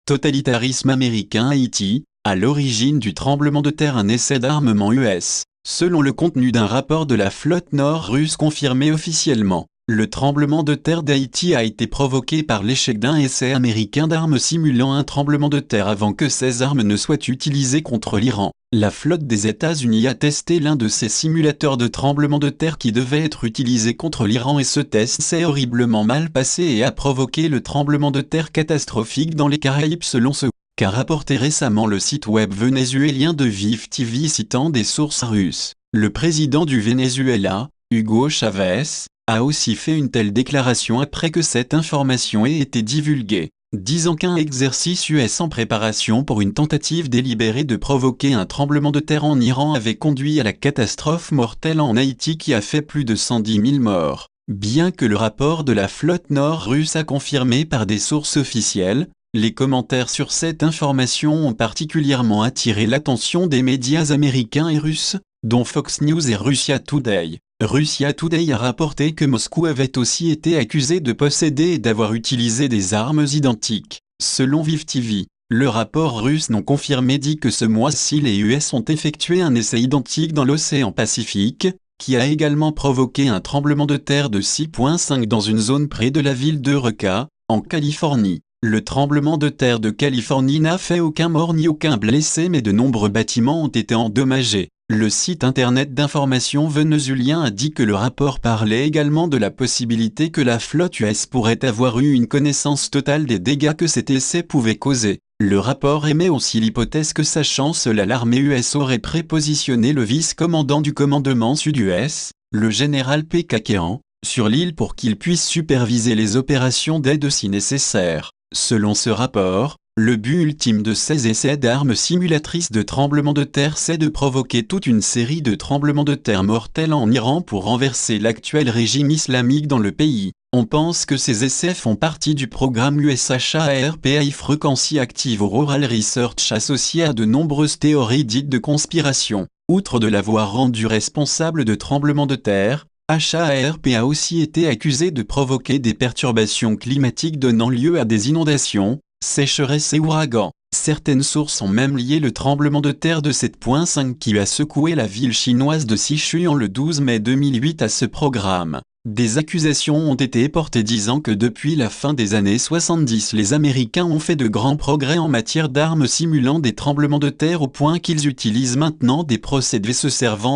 Totalitarisme américain Haïti, à l'origine du tremblement de terre un essai d'armement US. Selon le contenu d'un rapport de la flotte nord russe confirmé officiellement, le tremblement de terre d'Haïti a été provoqué par l'échec d'un essai américain d'armes simulant un tremblement de terre avant que ces armes ne soient utilisées contre l'Iran. La flotte des États-Unis a testé l'un de ces simulateurs de tremblement de terre qui devait être utilisé contre l'Iran et ce test s'est horriblement mal passé et a provoqué le tremblement de terre catastrophique dans les Caraïbes selon ce qu'a rapporté récemment le site web vénézuélien de Vive TV citant des sources russes. Le président du Venezuela, Hugo Chavez, a aussi fait une telle déclaration après que cette information ait été divulguée, disant qu'un exercice US en préparation pour une tentative délibérée de provoquer un tremblement de terre en Iran avait conduit à la catastrophe mortelle en Haïti qui a fait plus de 110 000 morts. Bien que le rapport de la flotte nord russe a confirmé par des sources officielles, les commentaires sur cette information ont particulièrement attiré l'attention des médias américains et russes, dont Fox News et Russia Today. Russia Today a rapporté que Moscou avait aussi été accusé de posséder et d'avoir utilisé des armes identiques. Selon Vive TV, le rapport russe non confirmé dit que ce mois-ci les US ont effectué un essai identique dans l'océan Pacifique, qui a également provoqué un tremblement de terre de 6,5 dans une zone près de la ville d'Eureka, en Californie. Le tremblement de terre de Californie n'a fait aucun mort ni aucun blessé mais de nombreux bâtiments ont été endommagés. Le site internet d'information vénézuélien a dit que le rapport parlait également de la possibilité que la flotte US pourrait avoir eu une connaissance totale des dégâts que cet essai pouvait causer. Le rapport émet aussi l'hypothèse que sachant cela l'armée US aurait prépositionné le vice-commandant du commandement sud-US, le général P. Kakehan, sur l'île pour qu'il puisse superviser les opérations d'aide si nécessaire. Selon ce rapport, le but ultime de ces essais d'armes simulatrices de tremblements de terre c'est de provoquer toute une série de tremblements de terre mortels en Iran pour renverser l'actuel régime islamique dans le pays. On pense que ces essais font partie du programme USHARP High Frequency Active Auroral Research associé à de nombreuses théories dites de conspiration. Outre de l'avoir rendu responsable de tremblements de terre, HARP a aussi été accusé de provoquer des perturbations climatiques donnant lieu à des inondations, sécheresses et ouragans. Certaines sources ont même lié le tremblement de terre de 7,5 qui a secoué la ville chinoise de Sichuan le 12 mai 2008 à ce programme. Des accusations ont été portées disant que depuis la fin des années 70 les Américains ont fait de grands progrès en matière d'armes simulant des tremblements de terre au point qu'ils utilisent maintenant des procédés se servant